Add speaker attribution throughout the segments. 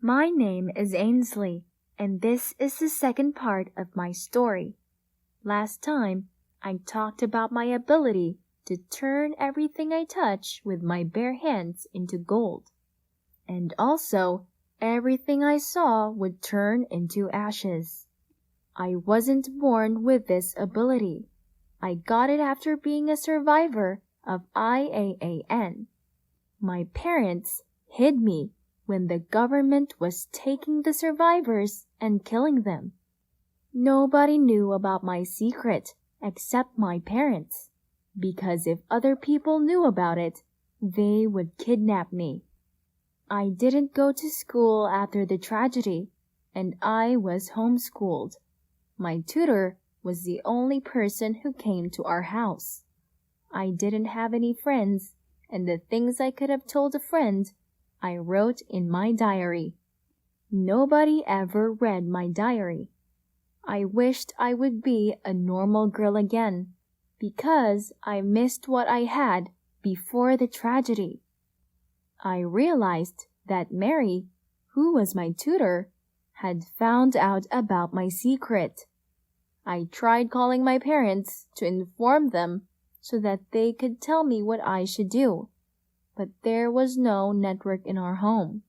Speaker 1: My name is Ainsley, and this is the second part of my story. Last time, I talked about my ability to turn everything I touch with my bare hands into gold. And also, everything I saw would turn into ashes. I wasn't born with this ability. I got it after being a survivor of IAAN. My parents hid me when the government was taking the survivors and killing them. Nobody knew about my secret except my parents, because if other people knew about it, they would kidnap me. I didn't go to school after the tragedy, and I was homeschooled. My tutor was the only person who came to our house. I didn't have any friends, and the things I could have told a friend, I wrote in my diary. Nobody ever read my diary. I wished I would be a normal girl again, because I missed what I had before the tragedy. I realized that Mary, who was my tutor, had found out about my secret. I tried calling my parents to inform them so that they could tell me what I should do, but there was no network in our home.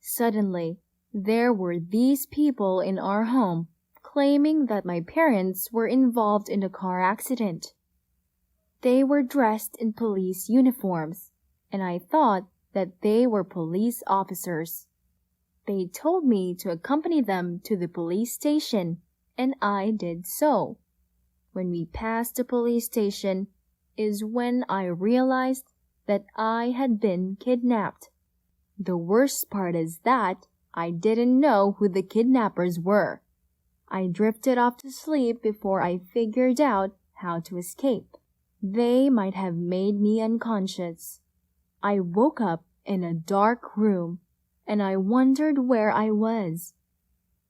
Speaker 1: Suddenly, there were these people in our home claiming that my parents were involved in a car accident. They were dressed in police uniforms, and I thought that they were police officers. They told me to accompany them to the police station, and I did so. When we passed the police station is when I realized that I had been kidnapped. The worst part is that I didn't know who the kidnappers were. I drifted off to sleep before I figured out how to escape. They might have made me unconscious. I woke up in a dark room, and I wondered where I was.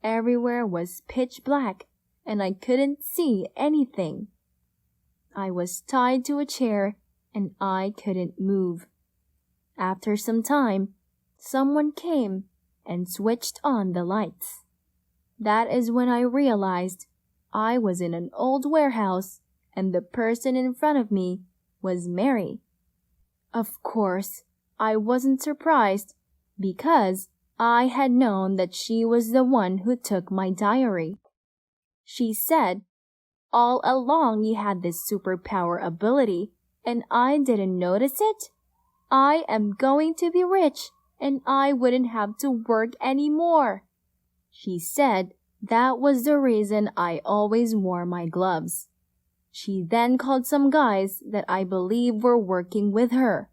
Speaker 1: Everywhere was pitch black, and I couldn't see anything. I was tied to a chair, and I couldn't move. After some time, someone came and switched on the lights. That is when I realized I was in an old warehouse, and the person in front of me was Mary. Of course, I wasn't surprised, because I had known that she was the one who took my diary. She said, "All along you had this superpower ability, and I didn't notice it? I am going to be rich, and I wouldn't have to work anymore." She said that was the reason I always wore my gloves. She then called some guys that I believe were working with her.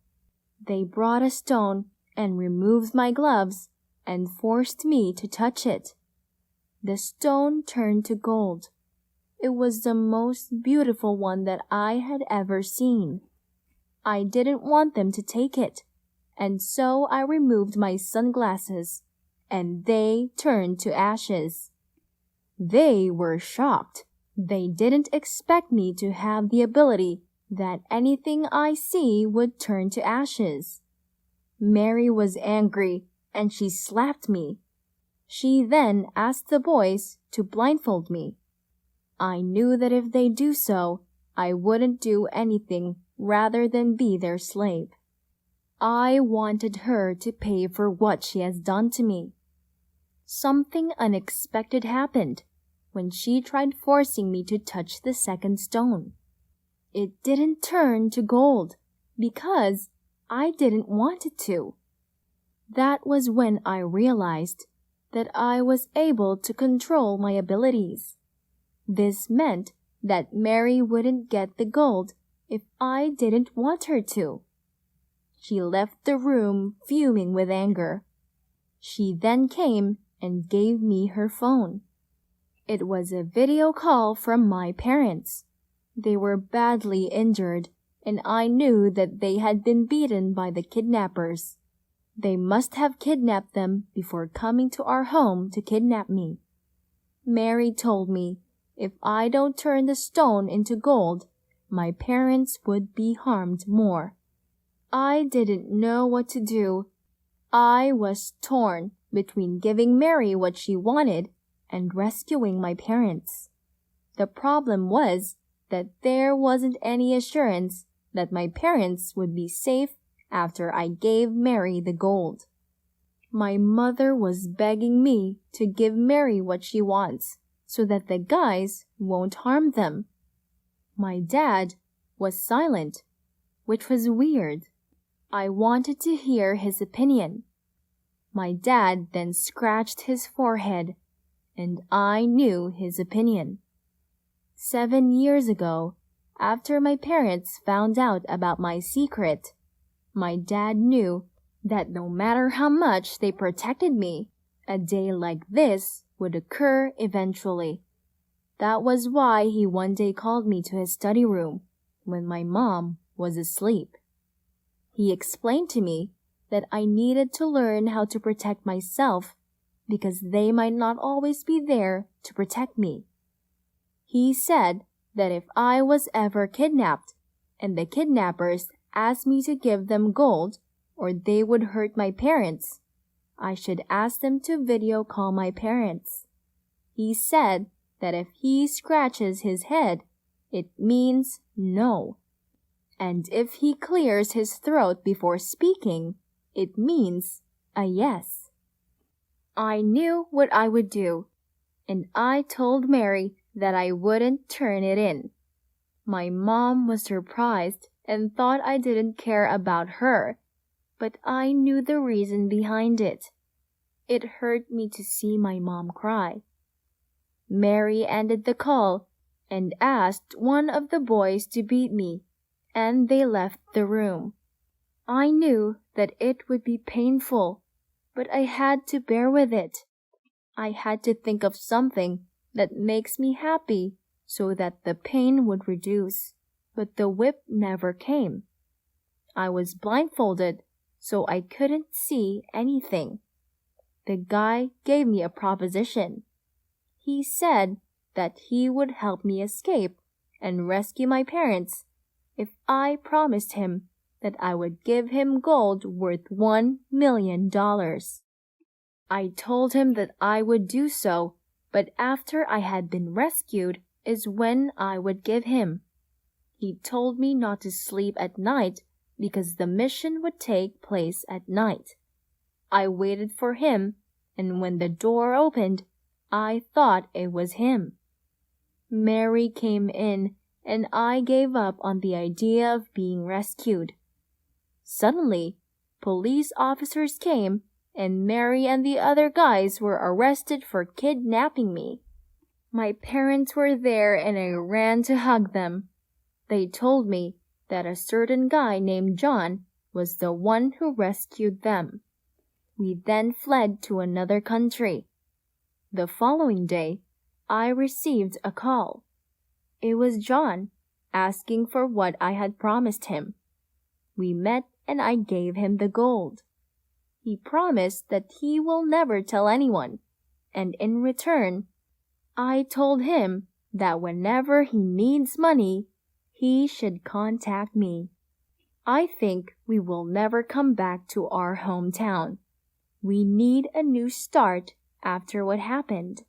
Speaker 1: They brought a stone and removed my gloves and forced me to touch it. The stone turned to gold. It was the most beautiful one that I had ever seen. I didn't want them to take it, and so I removed my sunglasses, and they turned to ashes. They were shocked. They didn't expect me to have the ability that anything I see would turn to ashes. Mary was angry, and she slapped me. She then asked the boys to blindfold me. I knew that if they do so, I wouldn't do anything rather than be their slave. I wanted her to pay for what she has done to me. Something unexpected happened when she tried forcing me to touch the second stone. It didn't turn to gold because I didn't want it to. That was when I realized that I was able to control my abilities. This meant that Mary wouldn't get the gold if I didn't want her to. She left the room fuming with anger. She then came and gave me her phone. It was a video call from my parents. They were badly injured, and I knew that they had been beaten by the kidnappers. They must have kidnapped them before coming to our home to kidnap me. Mary told me if I don't turn the stone into gold, my parents would be harmed more. I didn't know what to do. I was torn between giving Mary what she wanted and rescuing my parents. The problem was that there wasn't any assurance that my parents would be safe after I gave Mary the gold. My mother was begging me to give Mary what she wants so that the guys won't harm them. My dad was silent, which was weird. I wanted to hear his opinion. My dad then scratched his forehead, and I knew his opinion. 7 years ago, after my parents found out about my secret, my dad knew that no matter how much they protected me, a day like this would occur eventually. That was why he one day called me to his study room when my mom was asleep. He explained to me that I needed to learn how to protect myself because they might not always be there to protect me. He said that if I was ever kidnapped and the kidnappers asked me to give them gold or they would hurt my parents, I should ask them to video call my parents. He said that if he scratches his head, it means no. And if he clears his throat before speaking, it means a yes. I knew what I would do, and I told Mary that I wouldn't turn it in. My mom was surprised and thought I didn't care about her, but I knew the reason behind it. It hurt me to see my mom cry. Mary ended the call and asked one of the boys to beat me, and they left the room. I knew that it would be painful, but I had to bear with it. I had to think of something that makes me happy so that the pain would reduce, but the whip never came. I was blindfolded, so I couldn't see anything. The guy gave me a proposition. He said that he would help me escape and rescue my parents if I promised him that I would give him gold worth $1 million. I told him that I would do so, but after I had been rescued is when I would give him. He told me not to sleep at night because the mission would take place at night. I waited for him, and when the door opened, I thought it was him. Mary came in, and I gave up on the idea of being rescued. Suddenly, police officers came, and Mary and the other guys were arrested for kidnapping me. My parents were there, and I ran to hug them. They told me that a certain guy named John was the one who rescued them. We then fled to another country. The following day, I received a call. It was John, asking for what I had promised him. We met and I gave him the gold. He promised that he will never tell anyone, and in return, I told him that whenever he needs money, he should contact me. I think we will never come back to our hometown. We need a new start after what happened.